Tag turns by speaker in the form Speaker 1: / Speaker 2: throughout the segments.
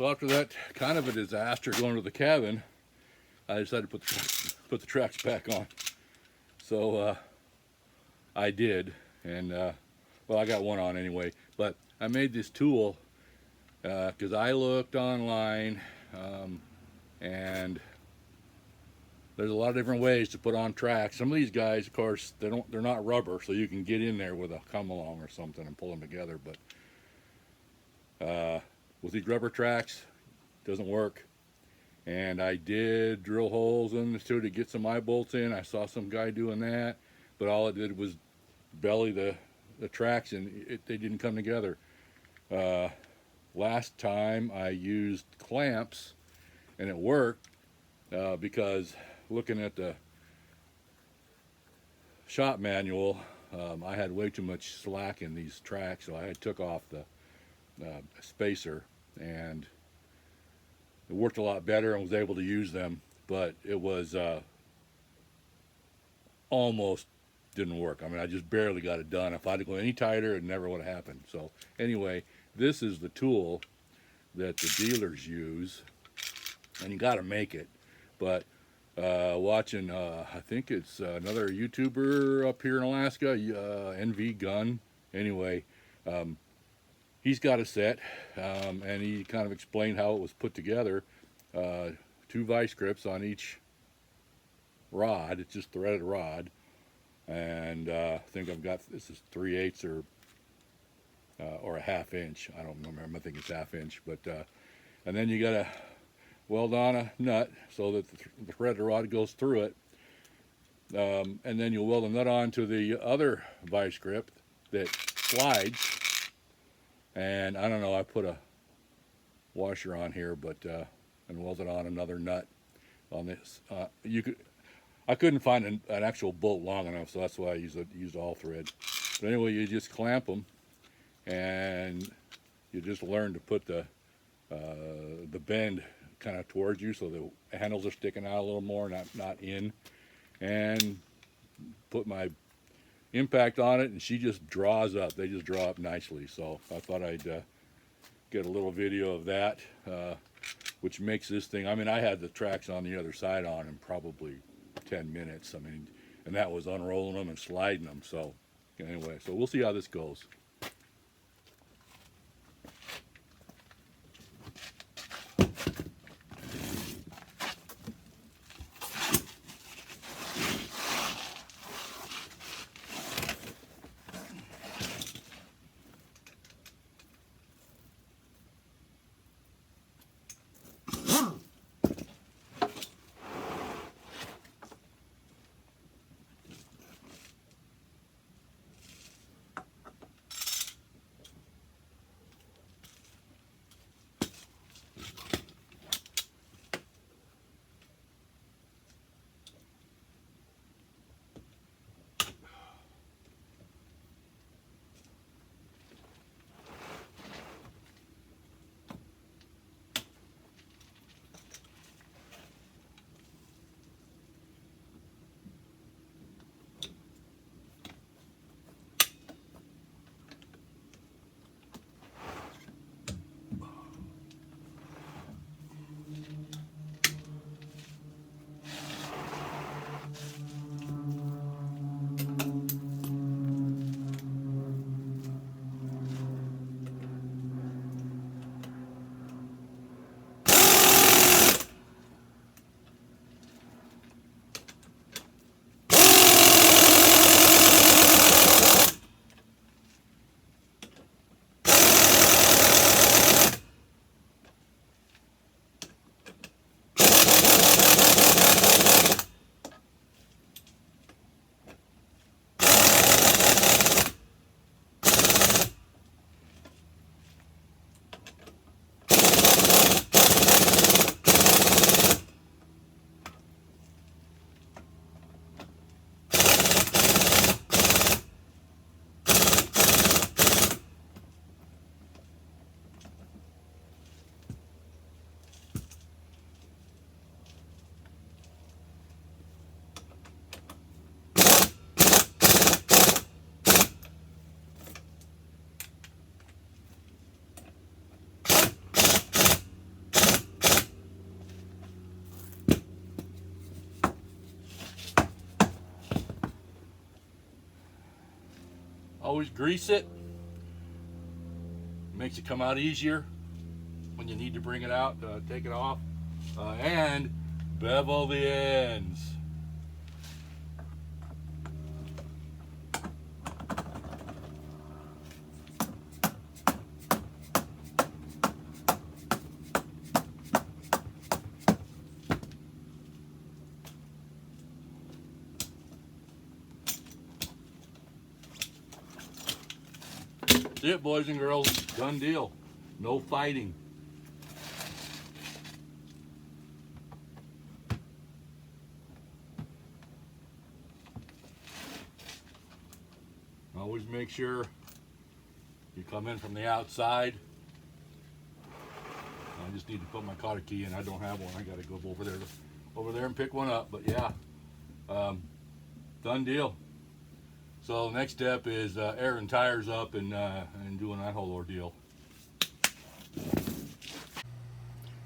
Speaker 1: So after that kind of a disaster going to the cabin, I decided to put the tracks back on. So I did, and well, I got one on anyway. But I made this tool because I looked online, and there's a lot of different ways to put on tracks. Some of these guys, of course, they're not rubber, so you can get in there with a come along or something and pull them together. But with these rubber tracks, it doesn't work. And I did drill holes in the two to get some eye bolts in. I saw some guy doing that, but all it did was belly the tracks, and they didn't come together. Last time I used clamps, and it worked because looking at the shop manual, I had way too much slack in these tracks, so I took off the spacer, and it worked a lot better and was able to use them, but it was almost didn't work. I mean, I just barely got it done. If I'd gone any tighter, it never would have happened. So anyway, this is the tool that the dealers use, and you got to make it. But watching, I think it's another YouTuber up here in Alaska, NV Gun. Anyway, he's got a set, and he kind of explained how it was put together. 2 vice grips on each rod. It's just threaded rod, and I think I've got, this is 3/8 or a 1/2 inch. I don't remember. I think it's 1/2 inch. But and then you got to weld on a nut so that the threaded rod goes through it, and then you weld a nut onto the other vice grip that slides. And I don't know, I put a washer on here, but and welded on another nut on this. I couldn't find an actual bolt long enough, so that's why I used all thread. But anyway, you just clamp them, and you just learn to put the bend kind of towards you, so the handles are sticking out a little more, not in. And put my impact on it, and she just draws up. They just draw up nicely. So I thought I'd get a little video of that, which makes this thing, I mean, I had the tracks on the other side on in probably 10 minutes. I mean, and that was unrolling them and sliding them. So anyway, so we'll see how this goes. Always grease it. Makes it come out easier when you need to bring it out, take it off. And bevel the ends. That's it, boys and girls. Done deal. No fighting. Always make sure you come in from the outside. I just need to put my cotter key in. I don't have one. I got to go over there and pick one up. But yeah, done deal. So the next step is airing tires up and doing that whole ordeal.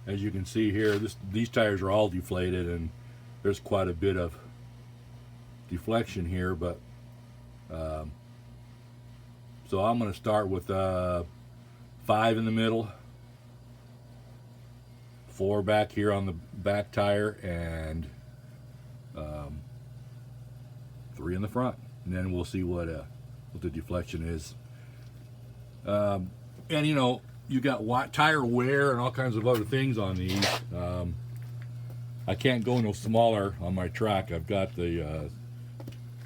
Speaker 1: As you can see here, these tires are all deflated, and there's quite a bit of deflection here. But so I'm going to start with 5 in the middle, 4 back here on the back tire, and 3 in the front. And then we'll see what the deflection is. And you know, you got tire wear and all kinds of other things on these. I can't go no smaller on my track. I've got the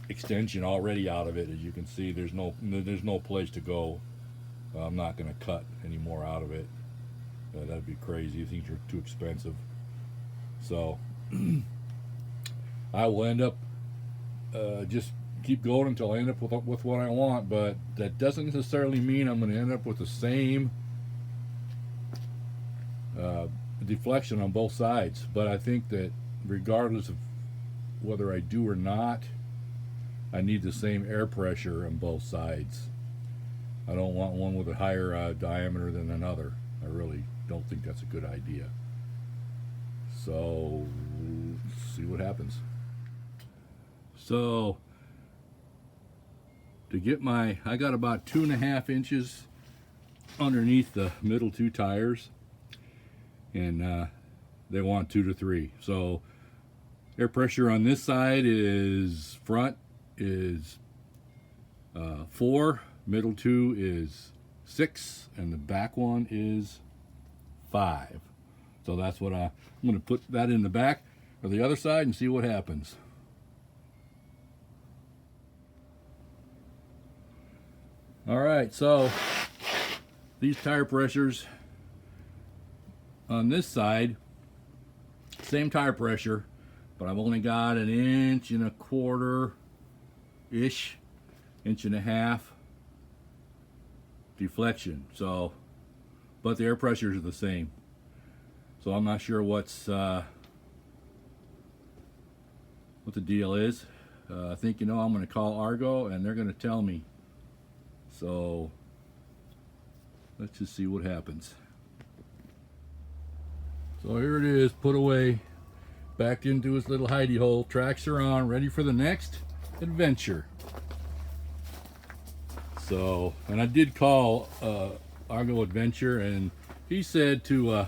Speaker 1: extension already out of it. As you can see, there's no place to go. I'm not going to cut any more out of it. That'd be crazy. Things are too expensive. So I will end up just keep going until I end up with what I want, but that doesn't necessarily mean I'm going to end up with the same deflection on both sides. But I think that regardless of whether I do or not, I need the same air pressure on both sides. I don't want one with a higher diameter than another. I really don't think that's a good idea. So let's see what happens. So to get I got about 2.5 inches underneath the middle 2 tires, and they want 2 to 3. So air pressure on this side is front is 4, middle 2 is 6, and the back one is 5. So that's what I'm going to put that in the back or the other side and see what happens. All right, so these tire pressures on this side, same tire pressure, but I've only got 1.25 inch, 1.5 deflection. So, but the air pressures are the same. So I'm not sure what the deal is. I think, I'm going to call Argo and they're going to tell me. So let's just see what happens. So here it is, put away, back into its little hidey hole. Tracks are on, ready for the next adventure. So, and I did call Argo Adventure, and he said to,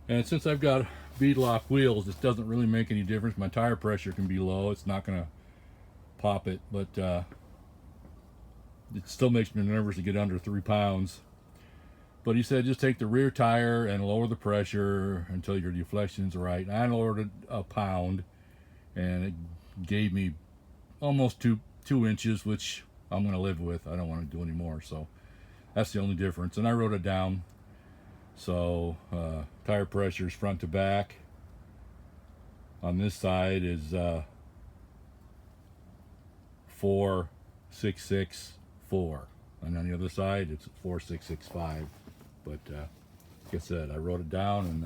Speaker 1: and since I've got beadlock wheels, this doesn't really make any difference. My tire pressure can be low. It's not going to pop it, but it still makes me nervous to get under 3 pounds. But he said just take the rear tire and lower the pressure until your deflection's right. I lowered it 1 pound, and it gave me almost 2 inches, which I'm going to live with. I don't want to do any more. So that's the only difference. And I wrote it down. So tire pressure is front to back. On this side is 4.664, and on the other side it's 4.665. But like I said, I wrote it down, and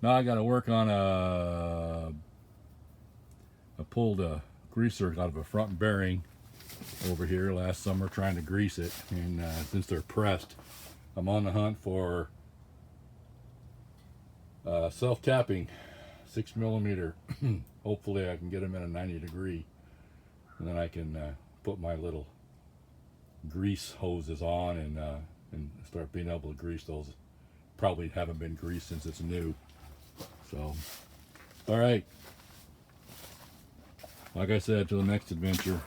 Speaker 1: now I got to work on I pulled a greaser out of a front bearing over here last summer trying to grease it, and since they're pressed, I'm on the hunt for self-tapping 6mm. Hopefully I can get them at a 90 degree, and then I can put my little grease hoses on and start being able to grease those. Probably haven't been greased since it's new. So, all right. Like I said, to the next adventure.